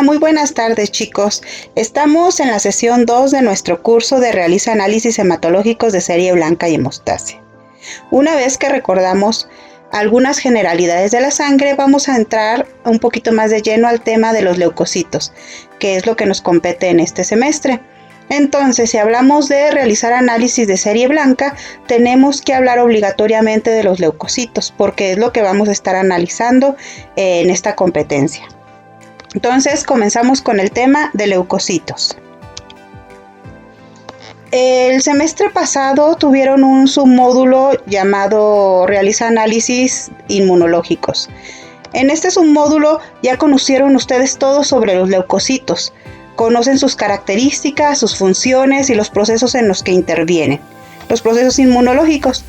muy buenas tardes, chicos. Estamos en la sesión 2 de nuestro curso de Realiza análisis hematológicos de serie blanca y hemostasia. Una vez que recordamos algunas generalidades de la sangre, vamos a entrar un poquito más de lleno al tema de los leucocitos, que es lo que nos compete en este semestre. Entonces, si hablamos de realizar análisis de serie blanca, tenemos que hablar obligatoriamente de los leucocitos, porque es lo que vamos a estar analizando en esta competencia. Entonces, comenzamos con el tema de leucocitos. El semestre pasado tuvieron un submódulo llamado Realiza análisis inmunológicos. En este submódulo ya conocieron ustedes todo sobre los leucocitos. Conocen sus características, sus funciones y los procesos en los que intervienen, los procesos inmunológicos.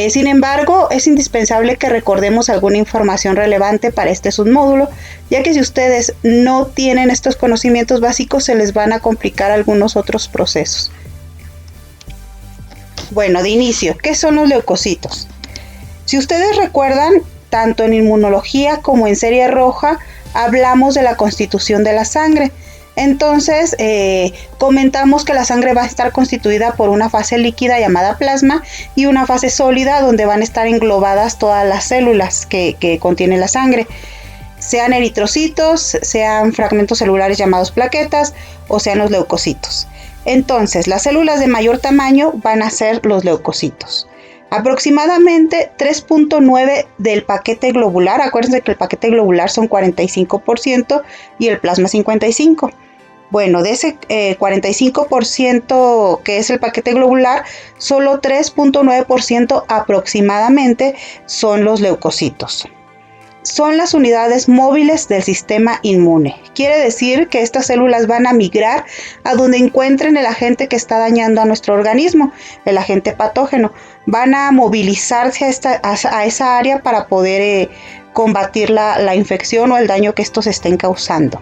Sin embargo, es indispensable que recordemos alguna información relevante para este submódulo, ya que si ustedes no tienen estos conocimientos básicos, se les van a complicar algunos otros procesos. Bueno, de inicio, ¿qué son los leucocitos? Si ustedes recuerdan, tanto en inmunología como en serie roja, hablamos de la constitución de la sangre. Entonces, comentamos que la sangre va a estar constituida por una fase líquida llamada plasma y una fase sólida donde van a estar englobadas todas las células que contiene la sangre, sean eritrocitos, sean fragmentos celulares llamados plaquetas o sean los leucocitos. Entonces, las células de mayor tamaño van a ser los leucocitos. Aproximadamente 3.9 del paquete globular, acuérdense que el paquete globular son 45% y el plasma 55%. Bueno, de ese 45% que es el paquete globular, solo 3.9% aproximadamente son los leucocitos. Son las unidades móviles del sistema inmune. Quiere decir que estas células van a migrar a donde encuentren el agente que está dañando a nuestro organismo, el agente patógeno. Van a movilizarse a esa área para poder combatir la infección o el daño que estos estén causando.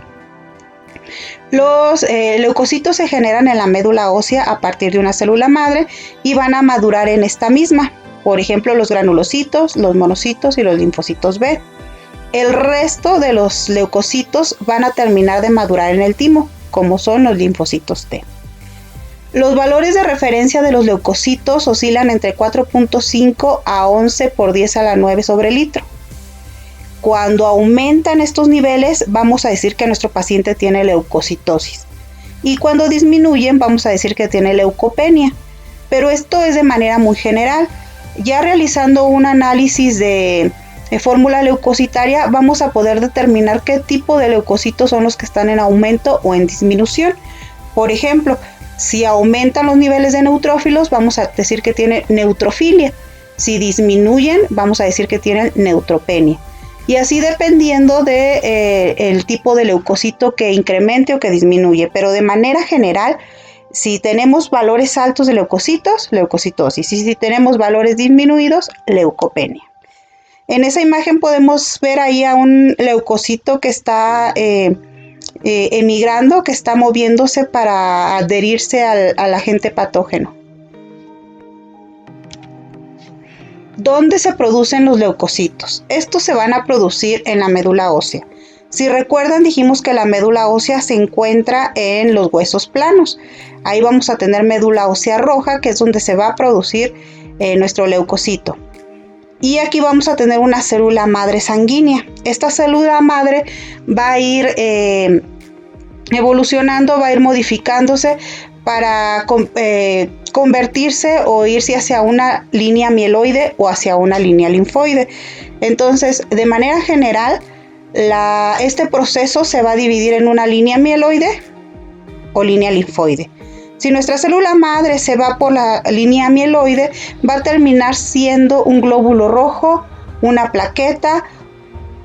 Los leucocitos se generan en la médula ósea a partir de una célula madre y van a madurar en esta misma. Por ejemplo, los granulocitos, los monocitos y los linfocitos B. El resto de los leucocitos van a terminar de madurar en el timo, como son los linfocitos T. Los valores de referencia de los leucocitos oscilan entre 4.5 a 11 por 10 a la 9 sobre litro. Cuando aumentan estos niveles, vamos a decir que nuestro paciente tiene leucocitosis. Y cuando disminuyen, vamos a decir que tiene leucopenia. Pero esto es de manera muy general. Ya realizando un análisis de fórmula leucocitaria, vamos a poder determinar qué tipo de leucocitos son los que están en aumento o en disminución. Por ejemplo, si aumentan los niveles de neutrófilos, vamos a decir que tiene neutrofilia. Si disminuyen, vamos a decir que tienen neutropenia. Y así dependiendo del tipo de leucocito que incremente o que disminuye. Pero de manera general, si tenemos valores altos de leucocitos, leucocitosis. Y si tenemos valores disminuidos, leucopenia. En esa imagen podemos ver ahí a un leucocito que está emigrando, que está moviéndose para adherirse al agente patógeno. ¿Dónde se producen los leucocitos? Estos se van a producir en la médula ósea. Si recuerdan, dijimos que la médula ósea se encuentra en los huesos planos. Ahí vamos a tener médula ósea roja, que es donde se va a producir nuestro leucocito. Y aquí vamos a tener una célula madre sanguínea. Esta célula madre va a ir evolucionando, va a ir modificándose para convertirse o irse hacia una línea mieloide o hacia una línea linfoide. Entonces, de manera general, este proceso se va a dividir en una línea mieloide o línea linfoide. Si nuestra célula madre se va por la línea mieloide, va a terminar siendo un glóbulo rojo, una plaqueta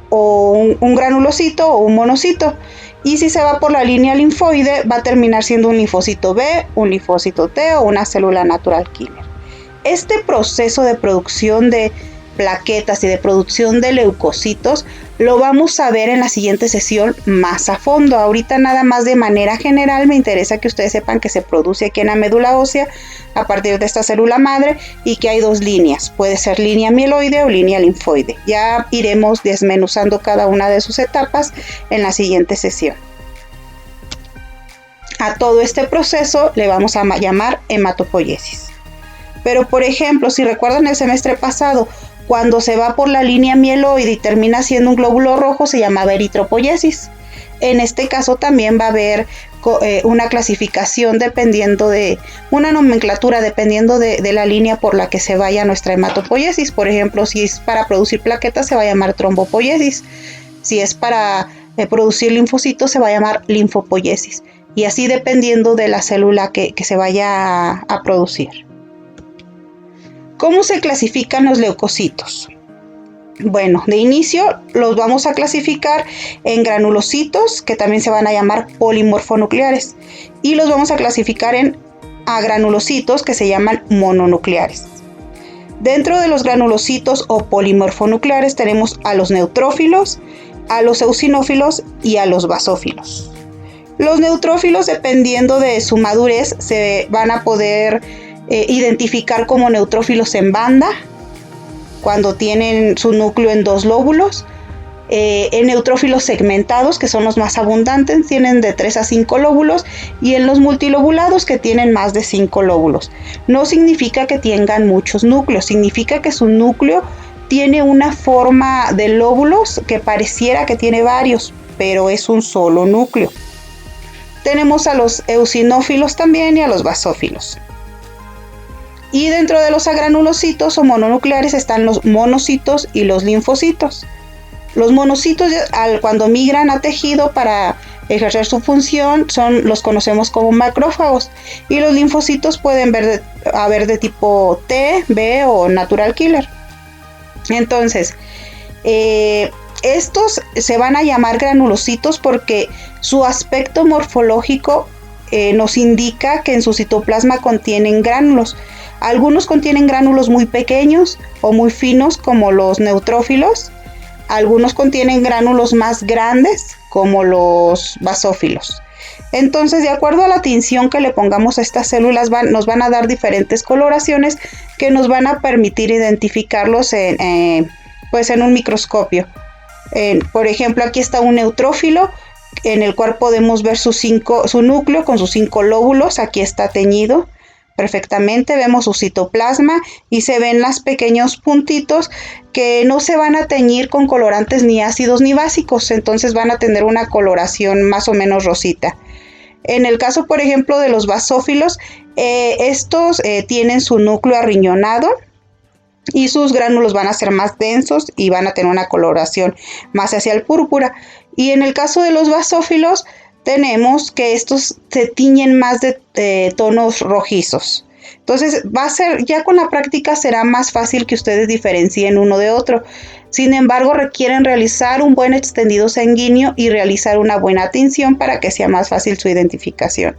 o un granulocito o un monocito. Y si se va por la línea linfoide, va a terminar siendo un linfocito B, un linfocito T o una célula natural killer. Este proceso de producción de plaquetas y de producción de leucocitos lo vamos a ver en la siguiente sesión más a fondo. Ahorita nada más de manera general me interesa que ustedes sepan que se produce aquí en la médula ósea a partir de esta célula madre y que hay dos líneas, puede ser línea mieloide o línea linfoide. Ya iremos desmenuzando cada una de sus etapas en la siguiente sesión. A todo este proceso le vamos a llamar hematopoiesis. Pero por ejemplo, si recuerdan el semestre pasado, cuando se va por la línea mieloide y termina siendo un glóbulo rojo, se llamaba eritropoiesis. En este caso también va a haber una clasificación dependiendo de, una nomenclatura dependiendo de la línea por la que se vaya nuestra hematopoiesis. Por ejemplo, si es para producir plaquetas se va a llamar trombopoiesis. Si es para producir linfocitos se va a llamar linfopoiesis. Y así dependiendo de la célula que se vaya a producir. ¿Cómo se clasifican los leucocitos? Bueno, de inicio los vamos a clasificar en granulocitos, que también se van a llamar polimorfonucleares, y los vamos a clasificar en agranulocitos, que se llaman mononucleares. Dentro de los granulocitos o polimorfonucleares tenemos a los neutrófilos, a los eosinófilos y a los basófilos. Los neutrófilos, dependiendo de su madurez, se van a poder identificar como neutrófilos en banda, cuando tienen su núcleo en 2 lóbulos, en neutrófilos segmentados, que son los más abundantes, tienen de 3 a 5 lóbulos, y en los multilobulados, que tienen más de 5 lóbulos. No significa que tengan muchos núcleos, significa que su núcleo tiene una forma de lóbulos que pareciera que tiene varios, pero es un solo núcleo. Tenemos a los eosinófilos también y a los basófilos. Y dentro de los agranulocitos o mononucleares están los monocitos y los linfocitos. Los monocitos, cuando migran a tejido para ejercer su función, los conocemos como macrófagos. Y los linfocitos pueden haber de tipo T, B o natural killer. Entonces, estos se van a llamar granulocitos porque su aspecto morfológico nos indica que en su citoplasma contienen gránulos. Algunos contienen gránulos muy pequeños o muy finos, como los neutrófilos. Algunos contienen gránulos más grandes, como los basófilos. Entonces, de acuerdo a la tinción que le pongamos a estas células, nos van a dar diferentes coloraciones que nos van a permitir identificarlos en un microscopio. Por ejemplo, aquí está un neutrófilo, en el cual podemos ver su núcleo con sus 5 lóbulos. Aquí está teñido perfectamente, vemos su citoplasma y se ven los pequeños puntitos que no se van a teñir con colorantes ni ácidos ni básicos, entonces van a tener una coloración más o menos rosita. En el caso, por ejemplo, de los basófilos, estos tienen su núcleo arriñonado y sus gránulos van a ser más densos y van a tener una coloración más hacia el púrpura. Y en el caso de los basófilos, tenemos que estos se tiñen más de tonos rojizos. Entonces, ya con la práctica será más fácil que ustedes diferencien uno de otro. Sin embargo, requieren realizar un buen extendido sanguíneo y realizar una buena tinción para que sea más fácil su identificación.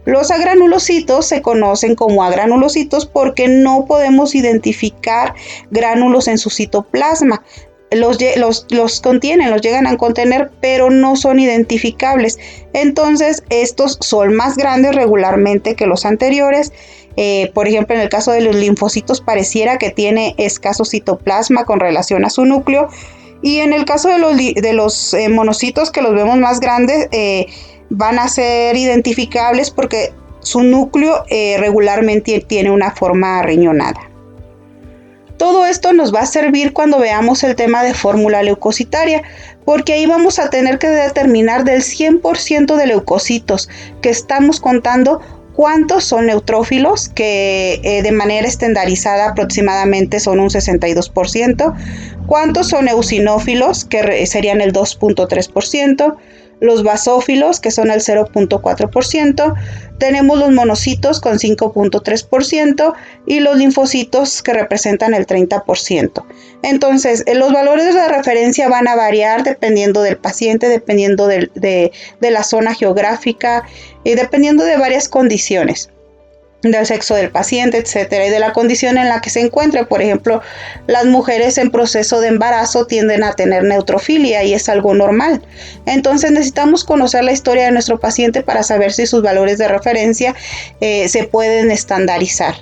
Los agranulocitos se conocen como agranulocitos porque no podemos identificar gránulos en su citoplasma. Los llegan a contener, pero no son identificables. Entonces, estos son más grandes regularmente que los anteriores. Por ejemplo, en el caso de los linfocitos, pareciera que tiene escaso citoplasma con relación a su núcleo. Y en el caso de los monocitos, que los vemos más grandes, van a ser identificables porque su núcleo regularmente tiene una forma arriñonada. Todo esto nos va a servir cuando veamos el tema de fórmula leucocitaria, porque ahí vamos a tener que determinar del 100% de leucocitos que estamos contando cuántos son neutrófilos, que de manera estandarizada aproximadamente son un 62%, cuántos son eosinófilos, que serían el 2.3%, los basófilos, que son el 0.4%, tenemos los monocitos con 5.3% y los linfocitos, que representan el 30%. Entonces, los valores de referencia van a variar dependiendo del paciente, dependiendo de la zona geográfica y dependiendo de varias condiciones, del sexo del paciente, etcétera, y de la condición en la que se encuentre. Por ejemplo, las mujeres en proceso de embarazo tienden a tener neutrofilia y es algo normal. Entonces necesitamos conocer la historia de nuestro paciente para saber si sus valores de referencia se pueden estandarizar.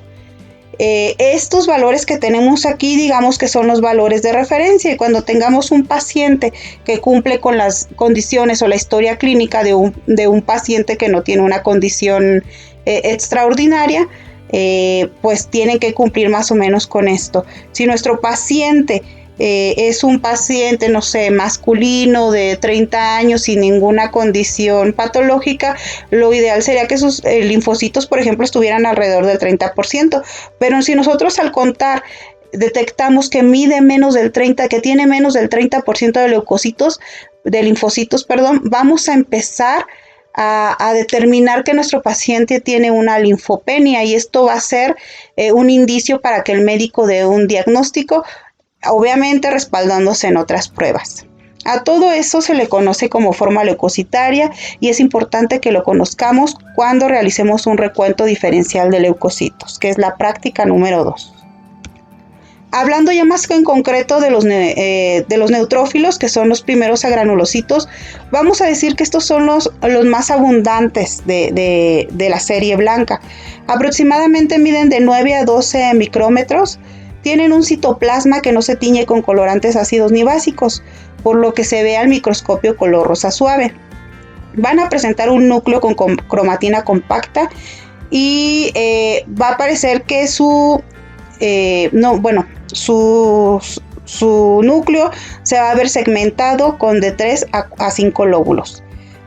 Estos valores que tenemos aquí, digamos que son los valores de referencia, y cuando tengamos un paciente que cumple con las condiciones o la historia clínica de un paciente que no tiene una condición extraordinaria, pues tienen que cumplir más o menos con esto. Si nuestro paciente es un paciente, no sé, masculino de 30 años sin ninguna condición patológica, lo ideal sería que sus linfocitos, por ejemplo, estuvieran alrededor del 30%. Pero si nosotros al contar detectamos que mide menos del 30, que tiene menos del 30% de leucocitos, de linfocitos, perdón, vamos a empezar a determinar que nuestro paciente tiene una linfopenia, y esto va a ser un indicio para que el médico dé un diagnóstico, obviamente respaldándose en otras pruebas. A todo eso se le conoce como forma leucocitaria, y es importante que lo conozcamos cuando realicemos un recuento diferencial de leucocitos, que es la práctica número 2. Hablando ya más en concreto de los neutrófilos, que son los primeros agranulocitos, vamos a decir que estos son los más abundantes de la serie blanca. Aproximadamente miden de 9 a 12 micrómetros, tienen un citoplasma que no se tiñe con colorantes ácidos ni básicos, por lo que se ve al microscopio color rosa suave. Van a presentar un núcleo con cromatina compacta, y va a parecer que su núcleo se va a ver segmentado con de 3 a 5 lóbulos.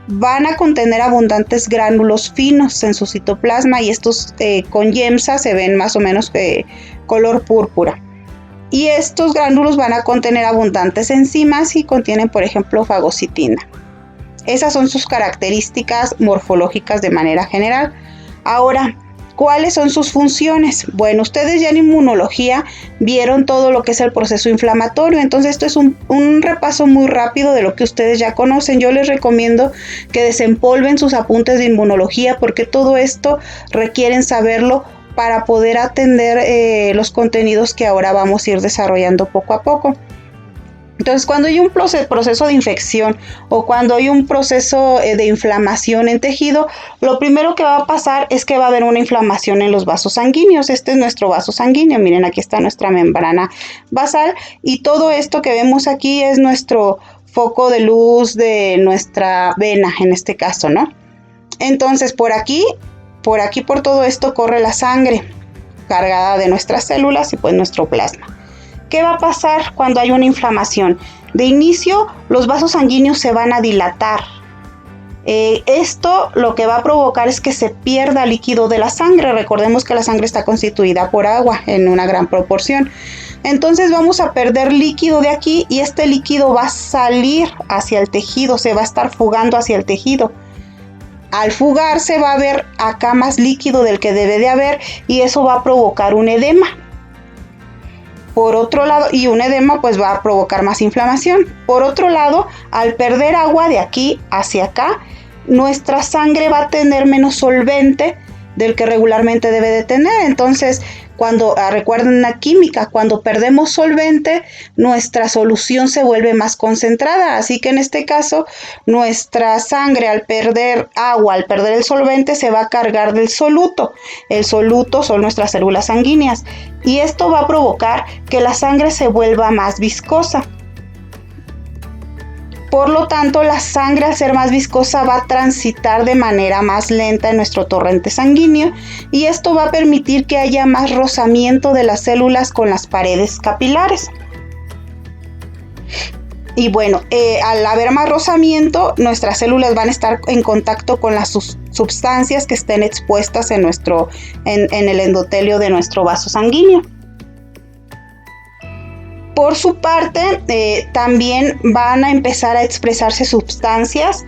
Van a contener abundantes gránulos finos en su citoplasma, y estos con YEMSA se ven más o menos color púrpura. Y estos gránulos van a contener abundantes enzimas y contienen, por ejemplo, fagocitina. Esas son sus características morfológicas de manera general. Ahora, ¿cuáles son sus funciones? Bueno, ustedes ya en inmunología vieron todo lo que es el proceso inflamatorio, entonces esto es un repaso muy rápido de lo que ustedes ya conocen. Yo les recomiendo que desempolven sus apuntes de inmunología, porque todo esto requieren saberlo para poder atender los contenidos que ahora vamos a ir desarrollando poco a poco. Entonces, cuando hay un proceso de infección o cuando hay un proceso de inflamación en tejido, lo primero que va a pasar es que va a haber una inflamación en los vasos sanguíneos. Este es nuestro vaso sanguíneo. Miren, aquí está nuestra membrana basal, y todo esto que vemos aquí es nuestro foco de luz de nuestra vena, en este caso, ¿no? Entonces, por todo esto corre la sangre cargada de nuestras células y pues nuestro plasma. ¿Qué va a pasar cuando hay una inflamación? De inicio, los vasos sanguíneos se van a dilatar. Esto lo que va a provocar es que se pierda líquido de la sangre. Recordemos que la sangre está constituida por agua en una gran proporción. Entonces vamos a perder líquido de aquí, y este líquido va a salir hacia el tejido, se va a estar fugando hacia el tejido. Al fugarse va a haber acá más líquido del que debe de haber, y eso va a provocar un edema. Por otro lado, y un edema pues va a provocar más inflamación. Por otro lado, al perder agua de aquí hacia acá, nuestra sangre va a tener menos solvente del que regularmente debe de tener. Entonces, recuerden la química, cuando perdemos solvente, nuestra solución se vuelve más concentrada. Así que en este caso, nuestra sangre, al perder agua, al perder el solvente, se va a cargar del soluto. El soluto son nuestras células sanguíneas, y esto va a provocar que la sangre se vuelva más viscosa. Por lo tanto, la sangre, al ser más viscosa, va a transitar de manera más lenta en nuestro torrente sanguíneo, y esto va a permitir que haya más rozamiento de las células con las paredes capilares. Y bueno, al haber más rozamiento, nuestras células van a estar en contacto con las sustancias que estén expuestas en el endotelio de nuestro vaso sanguíneo. Por su parte, también van a empezar a expresarse sustancias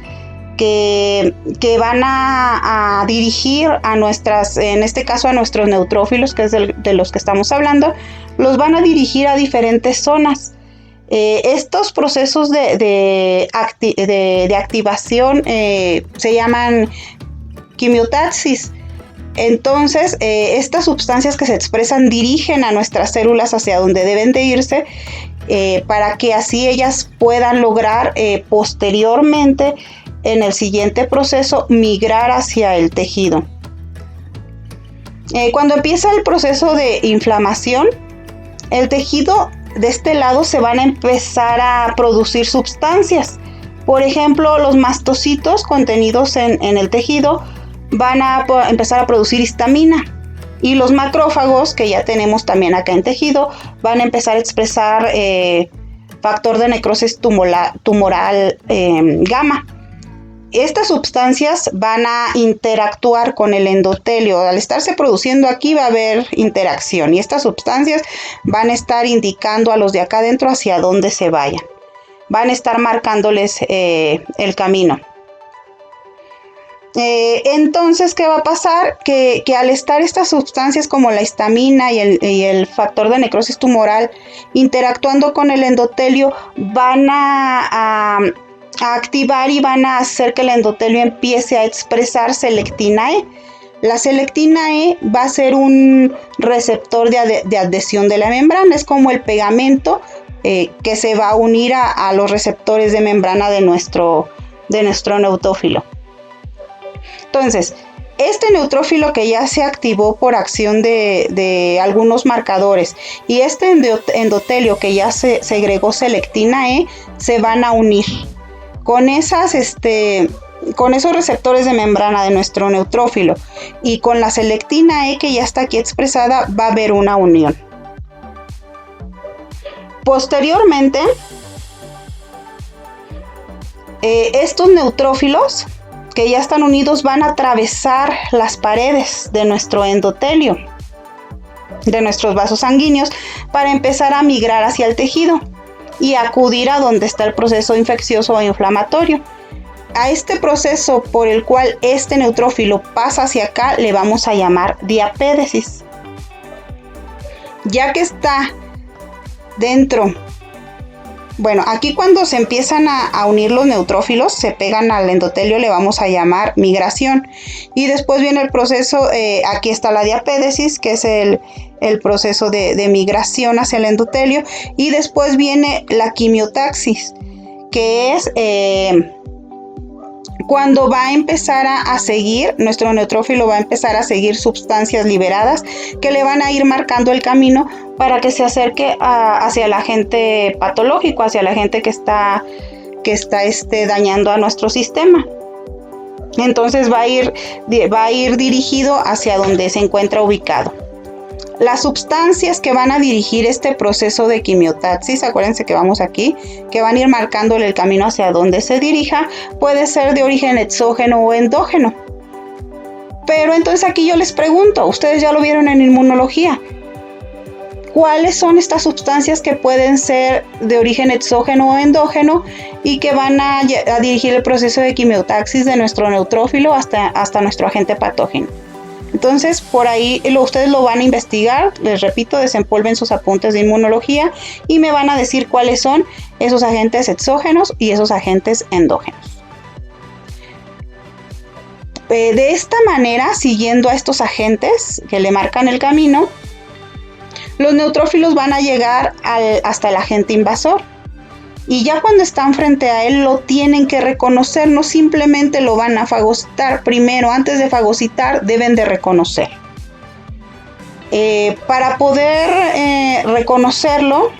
que van a dirigir a en este caso a nuestros neutrófilos, que es de los que estamos hablando, los van a dirigir a diferentes zonas. Estos procesos de activación se llaman quimiotaxis. Entonces, estas sustancias que se expresan dirigen a nuestras células hacia donde deben de irse, para que así ellas puedan lograr posteriormente, en el siguiente proceso, migrar hacia el tejido. Cuando empieza el proceso de inflamación, el tejido de este lado se van a empezar a producir sustancias. Por ejemplo, los mastocitos contenidos en el tejido van a empezar a producir histamina. Y los macrófagos, que ya tenemos también acá en tejido, van a empezar a expresar factor de necrosis tumoral gamma. Estas sustancias van a interactuar con el endotelio. Al estarse produciendo aquí va a haber interacción y estas sustancias van a estar indicando a los de acá adentro hacia dónde se vayan. Van a estar marcándoles el camino. Entonces, ¿qué va a pasar? Que al estar estas sustancias como la histamina y el factor de necrosis tumoral interactuando con el endotelio, van a activar y van a hacer que el endotelio empiece a expresar selectina E. La selectina E va a ser un receptor de adhesión de la membrana, es como el pegamento que se va a unir a los receptores de membrana de nuestro neutrófilo. Entonces, este neutrófilo que ya se activó por acción de algunos marcadores y este endotelio que ya se segregó selectina E se van a unir. Con esos receptores de membrana de nuestro neutrófilo y con la selectina E que ya está aquí expresada, va a haber una unión. Posteriormente, estos neutrófilos que ya están unidos van a atravesar las paredes de nuestro endotelio, de nuestros vasos sanguíneos, para empezar a migrar hacia el tejido y acudir a donde está el proceso infeccioso o inflamatorio. A este proceso por el cual este neutrófilo pasa hacia acá le vamos a llamar diapédesis. Ya que está dentro, bueno, aquí cuando se empiezan a unir los neutrófilos, se pegan al endotelio, le vamos a llamar migración. Y después viene el proceso, aquí está la diapédesis, que es el proceso de migración hacia el endotelio. Y después viene la quimiotaxis, que es cuando va a empezar a seguir, nuestro neutrófilo va a empezar a seguir sustancias liberadas que le van a ir marcando el camino para que se acerque hacia el agente patológico, hacia el agente que está dañando a nuestro sistema. Entonces va a ir dirigido hacia donde se encuentra ubicado. Las sustancias que van a dirigir este proceso de quimiotaxis, acuérdense que vamos aquí, que van a ir marcándole el camino hacia donde se dirija, puede ser de origen exógeno o endógeno. Pero entonces aquí yo les pregunto, ustedes ya lo vieron en inmunología, ¿cuáles son estas sustancias que pueden ser de origen exógeno o endógeno y que van a dirigir el proceso de quimiotaxis de nuestro neutrófilo hasta nuestro agente patógeno? Entonces, por ahí ustedes lo van a investigar, les repito, desempolven sus apuntes de inmunología y me van a decir cuáles son esos agentes exógenos y esos agentes endógenos. De esta manera, siguiendo a estos agentes que le marcan el camino, los neutrófilos van a llegar hasta el agente invasor. Y ya cuando están frente a él lo tienen que reconocer, no simplemente lo van a fagocitar. Primero, antes de fagocitar, deben de reconocer. Para poder reconocerlo,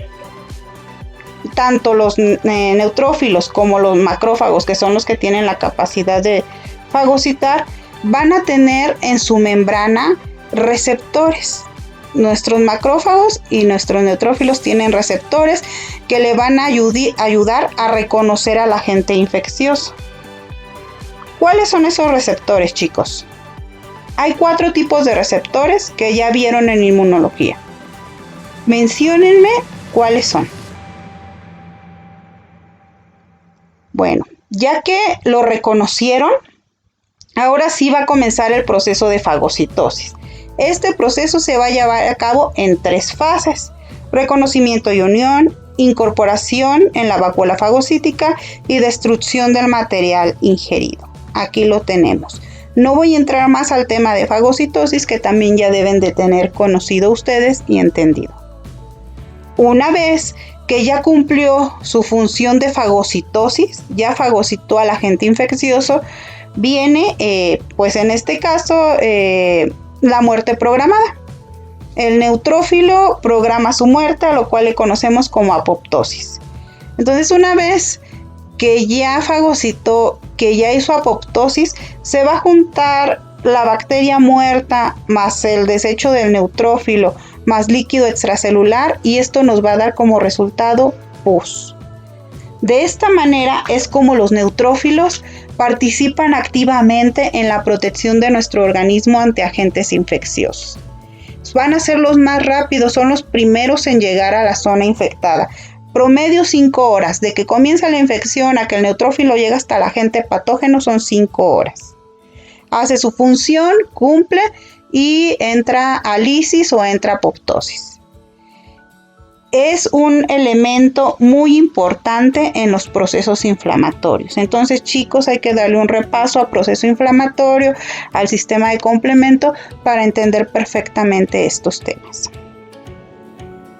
tanto los neutrófilos como los macrófagos, que son los que tienen la capacidad de fagocitar, van a tener en su membrana receptores. Nuestros macrófagos y nuestros neutrófilos tienen receptores que le van a ayudar a reconocer al agente infeccioso. ¿Cuáles son esos receptores, chicos? Hay 4 tipos de receptores que ya vieron en inmunología. Menciónenme cuáles son. Bueno, ya que lo reconocieron, ahora sí va a comenzar el proceso de fagocitosis. Este proceso se va a llevar a cabo en 3 fases: reconocimiento y unión, incorporación en la vacuola fagocítica y destrucción del material ingerido. Aquí lo tenemos. No voy a entrar más al tema de fagocitosis, que también ya deben de tener conocido ustedes y entendido. Una vez que ya cumplió su función de fagocitosis, ya fagocitó al agente infeccioso, viene, pues en este caso, la muerte programada. El neutrófilo programa su muerte, a lo cual le conocemos como apoptosis. Entonces, una vez que ya fagocitó, que ya hizo apoptosis, se va a juntar la bacteria muerta más el desecho del neutrófilo más líquido extracelular, y esto nos va a dar como resultado pus. De esta manera es como los neutrófilos participan activamente en la protección de nuestro organismo ante agentes infecciosos. Van a ser los más rápidos, son los primeros en llegar a la zona infectada. Promedio 5 horas, de que comienza la infección a que el neutrófilo llega hasta el agente patógeno son 5 horas. Hace su función, cumple y entra a lisis o entra a apoptosis. Es un elemento muy importante en los procesos inflamatorios. Entonces, chicos, hay que darle un repaso al proceso inflamatorio, al sistema de complemento, para entender perfectamente estos temas.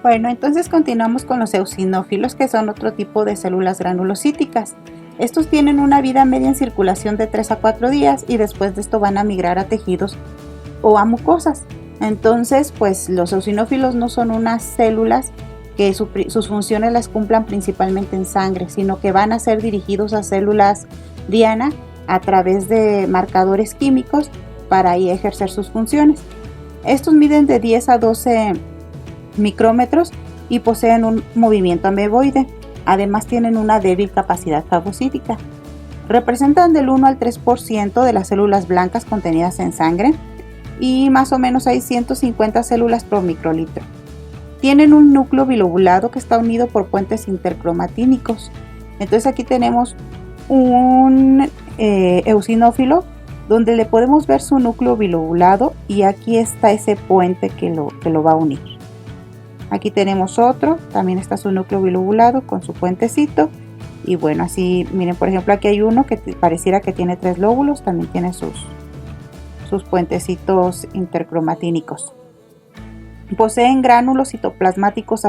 Bueno, entonces continuamos con los eosinófilos, que son otro tipo de células granulocíticas. Estos tienen una vida media en circulación de 3 a 4 días y después de esto van a migrar a tejidos o a mucosas. Entonces, pues los eosinófilos no son unas células que sus funciones las cumplan principalmente en sangre, sino que van a ser dirigidos a células diana a través de marcadores químicos para ahí ejercer sus funciones. Estos miden de 10 a 12 micrómetros y poseen un movimiento ameboide. Además tienen una débil capacidad fagocítica. Representan del 1 al 3% de las células blancas contenidas en sangre y más o menos hay 150 células por microlitro. Tienen un núcleo bilobulado que está unido por puentes intercromatínicos. Entonces aquí tenemos un eosinófilo donde le podemos ver su núcleo bilobulado y aquí está ese puente que lo va a unir. Aquí tenemos otro, también está su núcleo bilobulado con su puentecito. Y bueno, así, miren, por ejemplo, aquí hay uno que pareciera que tiene 3 lóbulos, también tiene sus puentecitos intercromatínicos. Poseen gránulos citoplasmáticos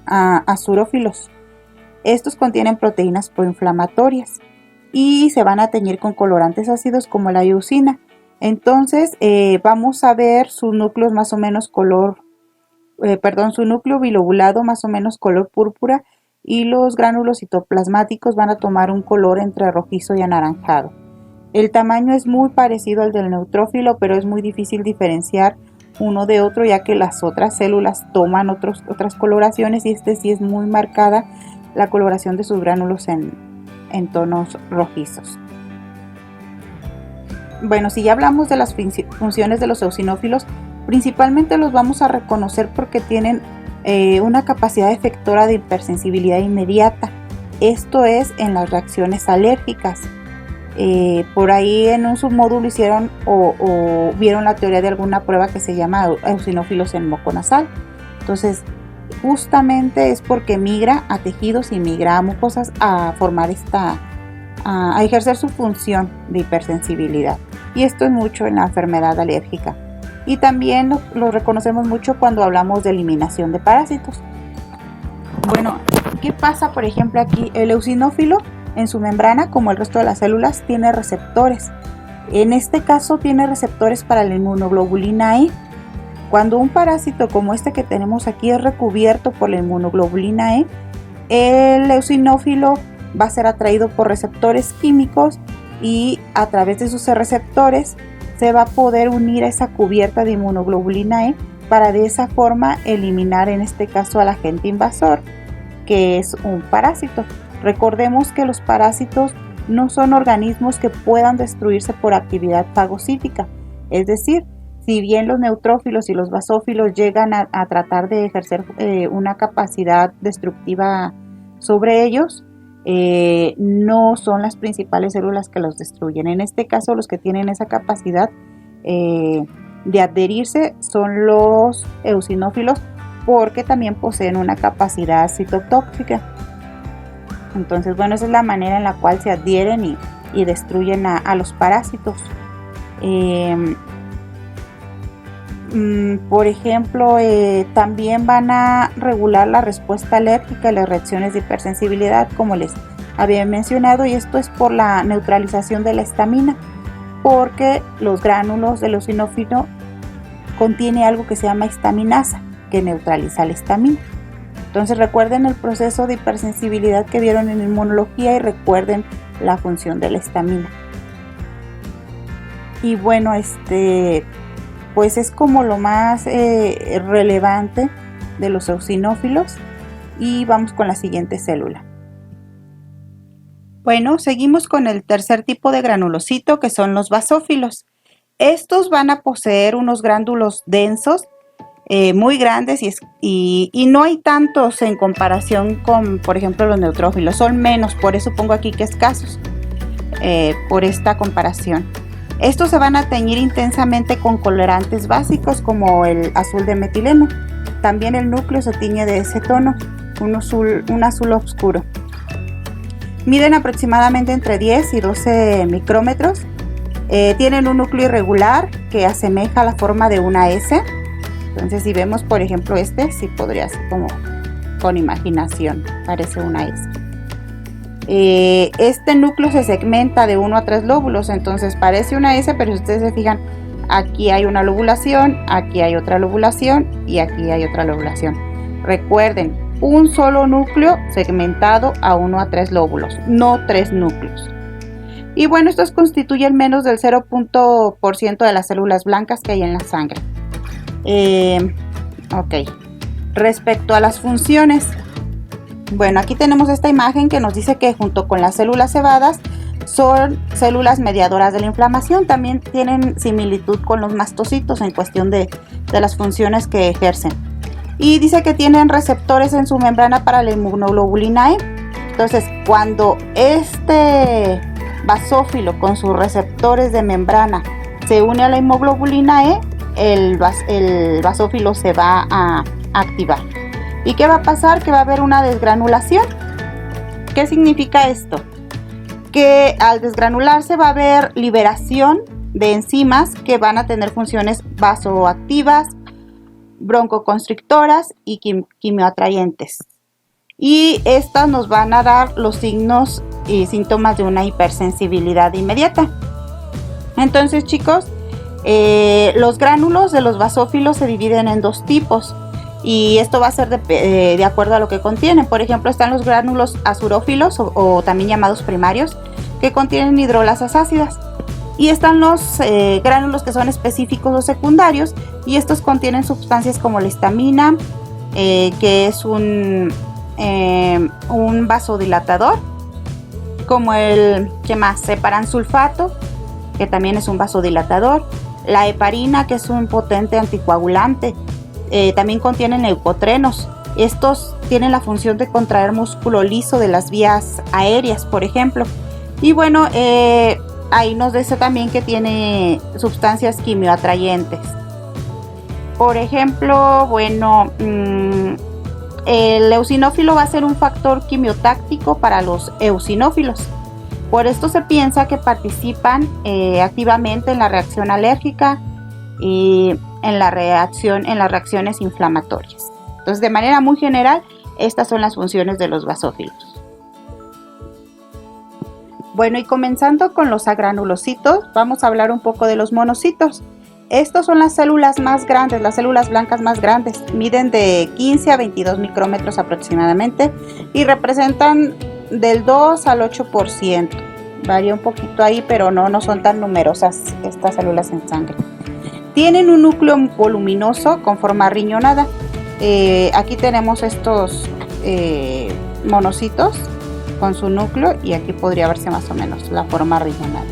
azurófilos. Estos contienen proteínas proinflamatorias y se van a teñir con colorantes ácidos como la leucina. Entonces, vamos a ver sus núcleos más o menos su núcleo bilobulado más o menos color púrpura, y los gránulos citoplasmáticos van a tomar un color entre rojizo y anaranjado. El tamaño es muy parecido al del neutrófilo, pero es muy difícil diferenciar uno de otro, ya que las otras células toman otras coloraciones y sí es muy marcada la coloración de sus gránulos en tonos rojizos. Bueno, si ya hablamos de las funciones de los eosinófilos, principalmente los vamos a reconocer porque tienen una capacidad efectora de hipersensibilidad inmediata. Esto es en las reacciones alérgicas. Por ahí en un submódulo hicieron o vieron la teoría de alguna prueba que se llama eosinófilos en moco nasal. Entonces, justamente es porque migra a tejidos y migra a mucosas a formar a ejercer su función de hipersensibilidad. Y esto es mucho en la enfermedad alérgica. Y también lo reconocemos mucho cuando hablamos de eliminación de parásitos. Bueno, ¿qué pasa? Por ejemplo, aquí el eosinófilo en su membrana, como el resto de las células, tiene receptores. En este caso tiene receptores para la inmunoglobulina E. Cuando un parásito como este que tenemos aquí es recubierto por la inmunoglobulina E, el eosinófilo va a ser atraído por receptores químicos y a través de esos receptores se va a poder unir a esa cubierta de inmunoglobulina E para de esa forma eliminar en este caso al agente invasor, que es un parásito. Recordemos que los parásitos no son organismos que puedan destruirse por actividad fagocítica, es decir, si bien los neutrófilos y los basófilos llegan a tratar de ejercer una capacidad destructiva sobre ellos, no son las principales células que los destruyen. En este caso, los que tienen esa capacidad de adherirse son los eosinófilos, porque también poseen una capacidad citotóxica. Entonces, bueno, esa es la manera en la cual se adhieren y destruyen a los parásitos. Por ejemplo, también van a regular la respuesta alérgica y las reacciones de hipersensibilidad, como les había mencionado, y esto es por la neutralización de la histamina, porque los gránulos del eosinófilo contiene algo que se llama histaminasa, que neutraliza la histamina. Entonces recuerden el proceso de hipersensibilidad que vieron en inmunología y recuerden la función de la histamina. Y bueno, pues es como lo más relevante de los eosinófilos. Y vamos con la siguiente célula. Bueno, seguimos con el tercer tipo de granulocito, que son los basófilos. Estos van a poseer unos gránulos densos, muy grandes y no hay tantos en comparación con, por ejemplo, los neutrófilos. Son menos, por eso pongo aquí que escasos, por esta comparación. Estos se van a teñir intensamente con colorantes básicos como el azul de metileno. También el núcleo se tiñe de ese tono, un azul oscuro. Miden aproximadamente entre 10 y 12 micrómetros. Tienen un núcleo irregular que asemeja la forma de una S. Entonces, si vemos, por ejemplo, sí podría ser como con imaginación, parece una S. Este núcleo se segmenta de 1 a 3 lóbulos, entonces parece una S, pero si ustedes se fijan, aquí hay una lobulación, aquí hay otra lobulación y aquí hay otra lobulación. Recuerden, un solo núcleo segmentado a 1 a 3 lóbulos, no 3 núcleos. Y bueno, estos constituyen menos del 0% de las células blancas que hay en la sangre. Ok. Respecto a las funciones, bueno, aquí tenemos esta imagen que nos dice que junto con las células cebadas son células mediadoras de la inflamación. También tienen similitud con los mastocitos en cuestión de las funciones que ejercen. Y dice que tienen receptores en su membrana para la inmunoglobulina E. Entonces, cuando este basófilo con sus receptores de membrana se une a la inmunoglobulina E, el basófilo se va a activar. ¿Y qué va a pasar? Que va a haber una desgranulación. ¿Qué significa esto? Que al desgranularse va a haber liberación de enzimas que van a tener funciones vasoactivas, broncoconstrictoras y quimioatrayentes. Y estas nos van a dar los signos y síntomas de una hipersensibilidad inmediata. Entonces, chicos, los gránulos de los basófilos se dividen en 2 tipos. Y esto va a ser de acuerdo a lo que contienen. Por ejemplo, están los gránulos azurófilos o también llamados primarios, que contienen hidrolasas ácidas. Y están los gránulos que son específicos o secundarios, y estos contienen sustancias como la histamina, que es un vasodilatador, como el heparansulfato, que también es un vasodilatador, la heparina, que es un potente anticoagulante. También contienen leucotrenos. Estos tienen la función de contraer músculo liso de las vías aéreas, por ejemplo. Y bueno, ahí nos dice también que tiene sustancias quimioatrayentes. Por ejemplo, bueno, el eosinófilo va a ser un factor quimiotáctico para los eosinófilos. Por esto se piensa que participan activamente en la reacción alérgica y en las reacciones inflamatorias. Entonces, de manera muy general, estas son las funciones de los basófilos. Bueno, y comenzando con los agranulocitos, vamos a hablar un poco de los monocitos. Estos son las células más grandes, las células blancas más grandes. Miden de 15 a 22 micrómetros aproximadamente y representan del 2 al 8%. Varía un poquito ahí, pero no son tan numerosas estas células en sangre. Tienen un núcleo voluminoso con forma riñonada. Aquí tenemos estos monocitos con su núcleo, y aquí podría verse más o menos la forma riñonada.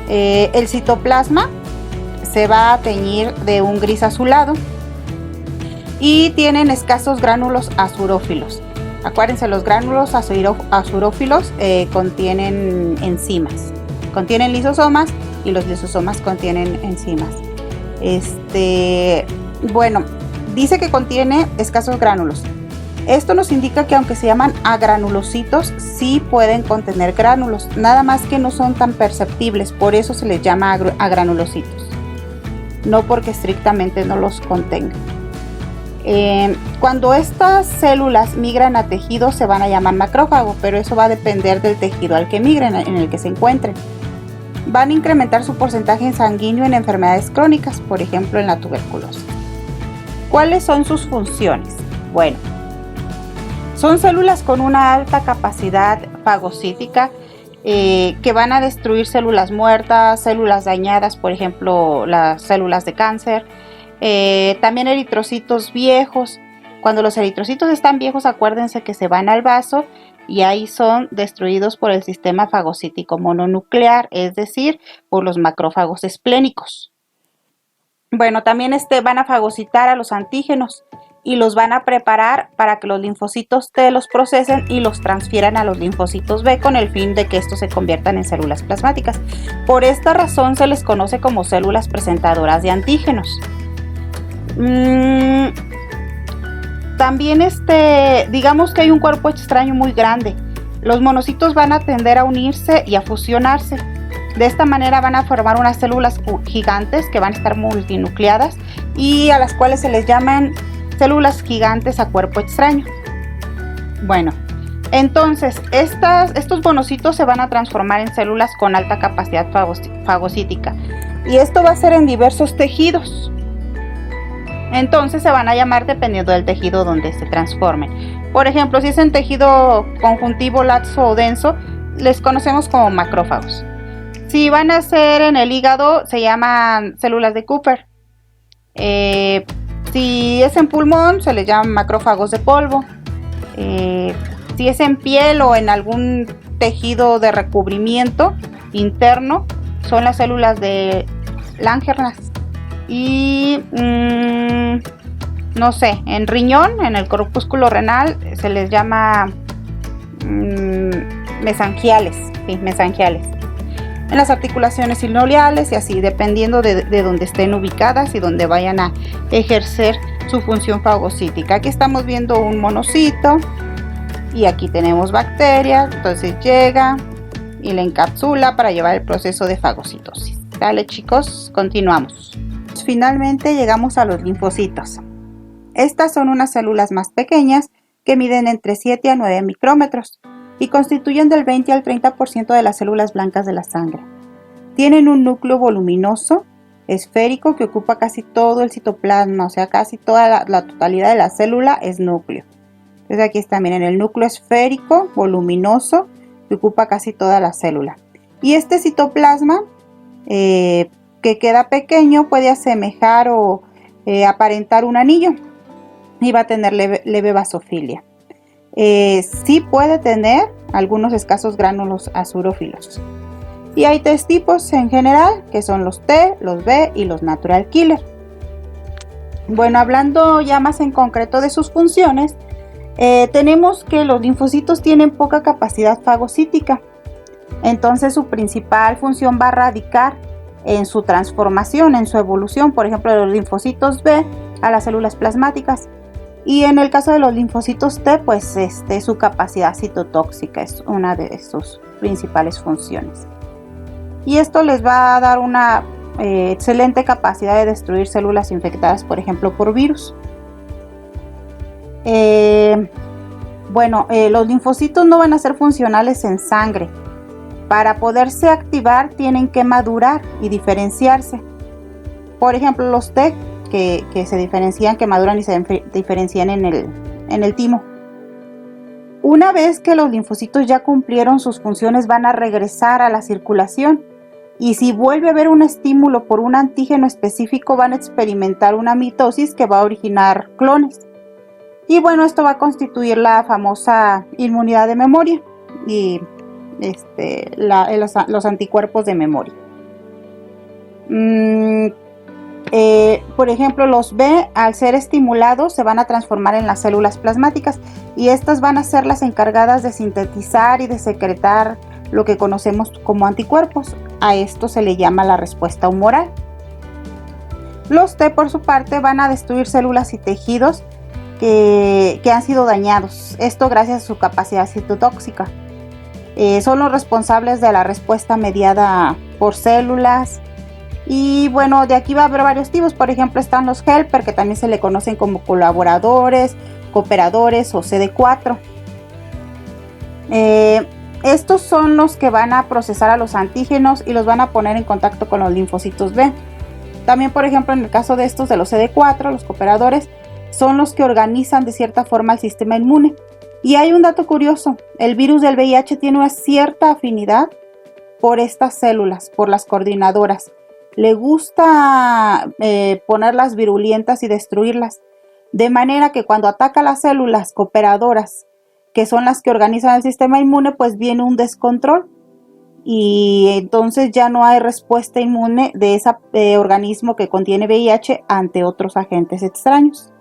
El citoplasma se va a teñir de un gris azulado y tienen escasos gránulos azurófilos. Acuérdense, los gránulos azurófilos contienen enzimas, contienen lisosomas, y los lisosomas contienen enzimas. Bueno, dice que contiene escasos gránulos. Esto nos indica que aunque se llaman agranulocitos, sí pueden contener gránulos, nada más que no son tan perceptibles, por eso se les llama agranulocitos, no porque estrictamente no los contengan. Cuando estas células migran a tejidos se van a llamar macrófago, pero eso va a depender del tejido al que migren, en el que se encuentren. van a incrementar su porcentaje sanguíneo en enfermedades crónicas, por ejemplo en la tuberculosis. ¿Cuáles son sus funciones? Bueno, son células con una alta capacidad fagocítica que van a destruir células muertas, células dañadas, por ejemplo las células de cáncer, también eritrocitos viejos. Cuando los eritrocitos están viejos, acuérdense que se van al vaso y ahí son destruidos por el sistema fagocítico mononuclear, es decir, por los macrófagos esplénicos. Bueno, también van a fagocitar a los antígenos y los van a preparar para que los linfocitos T los procesen y los transfieran a los linfocitos B con el fin de que estos se conviertan en células plasmáticas. Por esta razón se les conoce como células presentadoras de antígenos. También digamos que hay un cuerpo extraño muy grande. Los monocitos van a tender a unirse y a fusionarse. De esta manera van a formar unas células gigantes que van a estar multinucleadas y a las cuales se les llaman células gigantes a cuerpo extraño. Bueno, entonces estos monocitos se van a transformar en células con alta capacidad fagocítica y esto va a ser en diversos tejidos. Entonces se van a llamar dependiendo del tejido donde se transformen. Por ejemplo, si es en tejido conjuntivo, laxo o denso, les conocemos como macrófagos. Si van a ser en el hígado, se llaman células de Cooper. Si es en pulmón, se les llaman macrófagos de polvo. Si es en piel o en algún tejido de recubrimiento interno, son las células de Langerhans. Y no sé, en riñón, en el corpúsculo renal, se les llama mesangiales. Sí, mesangiales. En las articulaciones sinoviales y así, dependiendo de donde estén ubicadas y donde vayan a ejercer su función fagocítica. Aquí estamos viendo un monocito y aquí tenemos bacterias, entonces llega y la encapsula para llevar el proceso de fagocitosis. Dale, chicos, continuamos. Finalmente llegamos a los linfocitos. Estas son unas células más pequeñas que miden entre 7 a 9 micrómetros y constituyen del 20 al 30% de las células blancas de la sangre. Tienen un núcleo voluminoso, esférico, que ocupa casi todo el citoplasma, o sea, casi toda la totalidad de la célula es núcleo. Entonces aquí está, miren, el núcleo esférico, voluminoso, que ocupa casi toda la célula. Y este citoplasma, que queda pequeño, puede asemejar o aparentar un anillo y va a tener leve basofilia. Sí puede tener algunos escasos gránulos azurófilos. Y hay 3 tipos en general, que son los T, los B y los natural killer. Bueno, hablando ya más en concreto de sus funciones, tenemos que los linfocitos tienen poca capacidad fagocítica. Entonces su principal función va a radicar en su transformación, en su evolución, por ejemplo, de los linfocitos B a las células plasmáticas. Y en el caso de los linfocitos T, pues su capacidad citotóxica es una de sus principales funciones. Y esto les va a dar una excelente capacidad de destruir células infectadas, por ejemplo, por virus. Los linfocitos no van a ser funcionales en sangre. Para poderse activar tienen que madurar y diferenciarse. Por ejemplo, los T que se diferencian, que maduran y se diferencian en el timo. Una vez que los linfocitos ya cumplieron sus funciones, van a regresar a la circulación. Y si vuelve a haber un estímulo por un antígeno específico, van a experimentar una mitosis que va a originar clones. Y bueno, esto va a constituir la famosa inmunidad de memoria y los anticuerpos de memoria. Por ejemplo, los B, al ser estimulados, se van a transformar en las células plasmáticas y estas van a ser las encargadas de sintetizar y de secretar lo que conocemos como anticuerpos. A esto se le llama la respuesta humoral. Los T, por su parte, van a destruir células y tejidos que han sido dañados. Esto gracias a su capacidad citotóxica. Son los responsables de la respuesta mediada por células. Y bueno, de aquí va a haber varios tipos. Por ejemplo, están los helper, que también se le conocen como colaboradores, cooperadores o CD4. Estos son los que van a procesar a los antígenos y los van a poner en contacto con los linfocitos B. También, por ejemplo, en el caso de estos, de los CD4, los cooperadores, son los que organizan de cierta forma el sistema inmune. Y hay un dato curioso, el virus del VIH tiene una cierta afinidad por estas células, por las coordinadoras. Le gusta ponerlas virulentas y destruirlas, de manera que cuando ataca las células cooperadoras, que son las que organizan el sistema inmune, pues viene un descontrol y entonces ya no hay respuesta inmune de ese organismo que contiene VIH ante otros agentes extraños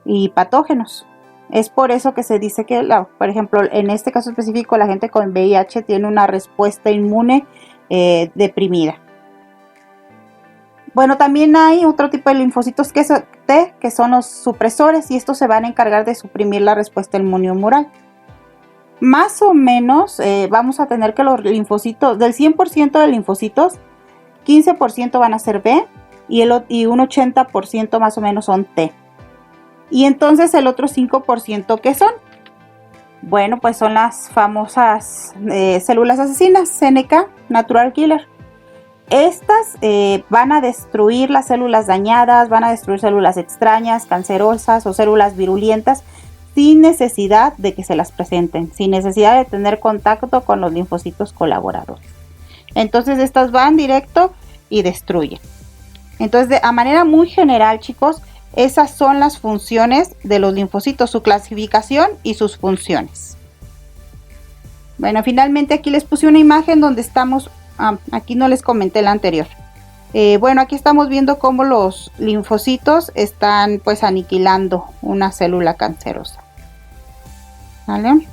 y patógenos. Es por eso que se dice que, por ejemplo, en este caso específico, la gente con VIH tiene una respuesta inmune deprimida. Bueno, también hay otro tipo de linfocitos T, que son los supresores, y estos se van a encargar de suprimir la respuesta inmunohumoral. Más o menos vamos a tener que los linfocitos, del 100% de linfocitos, 15% van a ser B y un 80% más o menos son T. Y entonces el otro 5%, ¿qué son? Bueno, pues son las famosas células asesinas, CNK, Natural Killer. Estas van a destruir las células dañadas, van a destruir células extrañas, cancerosas o células virulentas sin necesidad de que se las presenten, sin necesidad de tener contacto con los linfocitos colaboradores. Entonces estas van directo y destruyen. Entonces, a manera muy general, chicos, esas son las funciones de los linfocitos, su clasificación y sus funciones. Bueno, finalmente aquí les puse una imagen donde estamos. Aquí no les comenté la anterior. Bueno, aquí estamos viendo cómo los linfocitos están pues aniquilando una célula cancerosa. ¿Vale?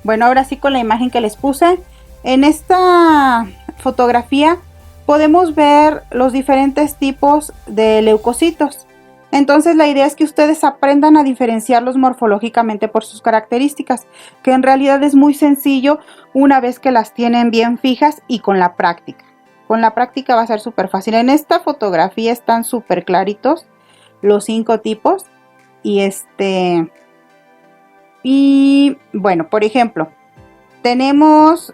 Bueno, ahora sí, con la imagen que les puse, en esta fotografía podemos ver los diferentes tipos de leucocitos. Entonces la idea es que ustedes aprendan a diferenciarlos morfológicamente por sus características, que en realidad es muy sencillo una vez que las tienen bien fijas y con la práctica. Con la práctica va a ser súper fácil. En esta fotografía están súper claritos los 5 tipos. Y bueno, por ejemplo, tenemos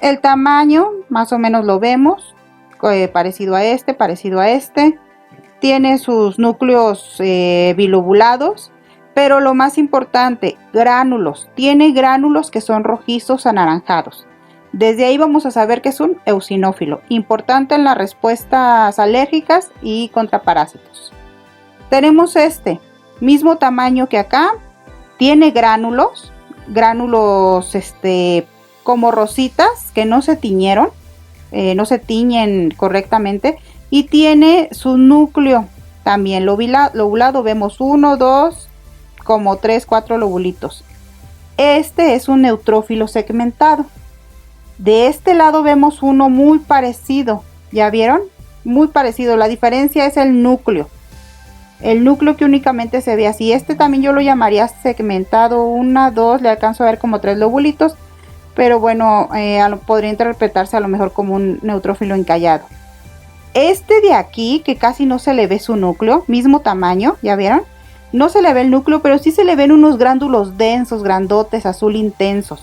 el tamaño más o menos lo vemos, parecido a este. Tiene sus núcleos bilobulados, pero lo más importante, gránulos. Tiene gránulos que son rojizos anaranjados. Desde ahí vamos a saber que es un eosinófilo, importante en las respuestas alérgicas y contra parásitos. Tenemos mismo tamaño que acá, tiene gránulos como rositas que no se tiñeron, no se tiñen correctamente. Y tiene su núcleo también lobulado. Vemos 1, 2, como 3, 4 lobulitos. Este es un neutrófilo segmentado. De este lado vemos uno muy parecido. ¿Ya vieron? Muy parecido. La diferencia es el núcleo. El núcleo que únicamente se ve así. Este también yo lo llamaría segmentado. 1, 2, le alcanzo a ver como 3 lobulitos. Pero bueno, podría interpretarse a lo mejor como un neutrófilo encallado. Este de aquí, que casi no se le ve su núcleo, mismo tamaño, ¿ya vieron? No se le ve el núcleo, pero sí se le ven unos grándulos densos, grandotes, azul intensos.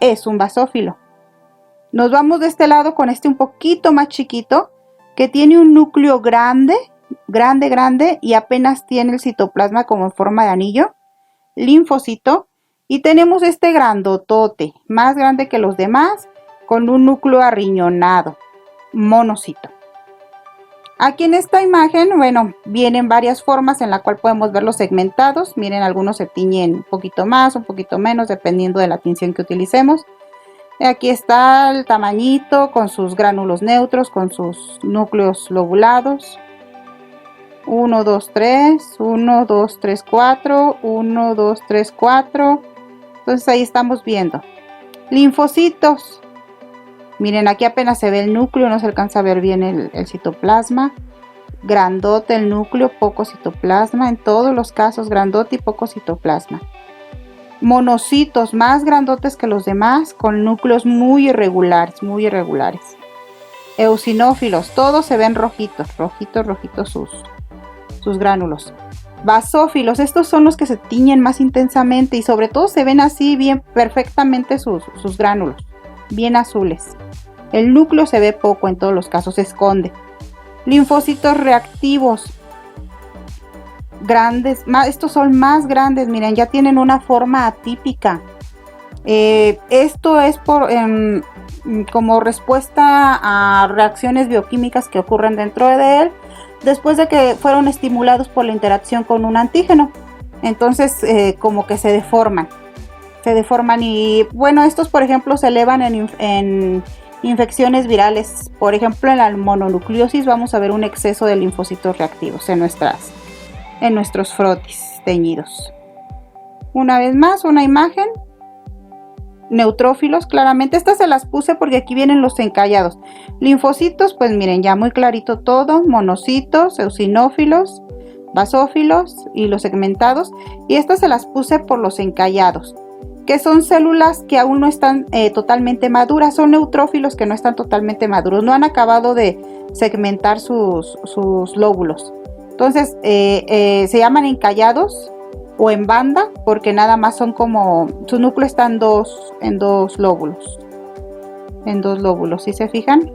Es un basófilo. Nos vamos de este lado con un poquito más chiquito, que tiene un núcleo grande, y apenas tiene el citoplasma como en forma de anillo, linfocito. Y tenemos este grandotote, más grande que los demás, con un núcleo arriñonado, monocito. Aquí en esta imagen, bueno, vienen varias formas en la cual podemos ver los segmentados. Miren, algunos se tiñen un poquito más, un poquito menos, dependiendo de la tinción que utilicemos. Aquí está el tamañito con sus gránulos neutros, con sus núcleos lobulados. 1, 2, 3, 1, 2, 3, 4, 1, 2, 3, 4. Entonces ahí estamos viendo. Linfocitos. Miren, aquí apenas se ve el núcleo, no se alcanza a ver bien el citoplasma. Grandote el núcleo, poco citoplasma. En todos los casos, grandote y poco citoplasma. Monocitos, más grandotes que los demás, con núcleos muy irregulares, Eosinófilos, todos se ven rojitos sus gránulos. Basófilos, estos son los que se tiñen más intensamente y sobre todo se ven así bien perfectamente sus gránulos, bien azules. El núcleo se ve poco, en todos los casos se esconde. Linfocitos reactivos, grandes, estos son más grandes, miren, ya tienen una forma atípica. Esto es como respuesta a reacciones bioquímicas que ocurren dentro de él después de que fueron estimulados por la interacción con un antígeno. Entonces como que se deforman y bueno, estos por ejemplo se elevan en infecciones virales. Por ejemplo, en la mononucleosis vamos a ver un exceso de linfocitos reactivos en nuestros frotis teñidos. Una vez más, una imagen. Neutrófilos, claramente, estas se las puse porque aquí vienen los encallados. Linfocitos, pues miren, ya muy clarito todo. Monocitos, eosinófilos, basófilos y los segmentados. Y estas se las puse por los encallados, que son células que aún no están totalmente maduras. Son neutrófilos que no están totalmente maduros, no han acabado de segmentar sus lóbulos. Entonces se llaman encallados o en banda porque nada más son como, su núcleo está en dos lóbulos, ¿sí se fijan?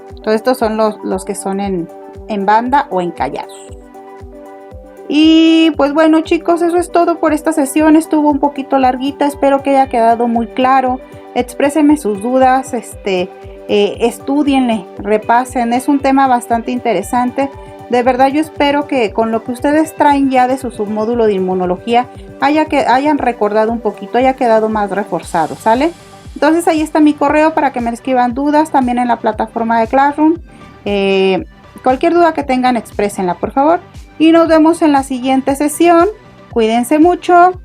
Entonces estos son los que son en banda o encallados. Y pues bueno, chicos, eso es todo por esta sesión. Estuvo un poquito larguita, espero que haya quedado muy claro. Exprésenme sus dudas, estudienle, repasen, es un tema bastante interesante. De verdad yo espero que con lo que ustedes traen ya de su submódulo de inmunología hayan recordado un poquito, haya quedado más reforzado, ¿sale? Entonces ahí está mi correo para que me escriban dudas, también en la plataforma de Classroom. Cualquier duda que tengan, exprésenla por favor. Y nos vemos en la siguiente sesión. Cuídense mucho.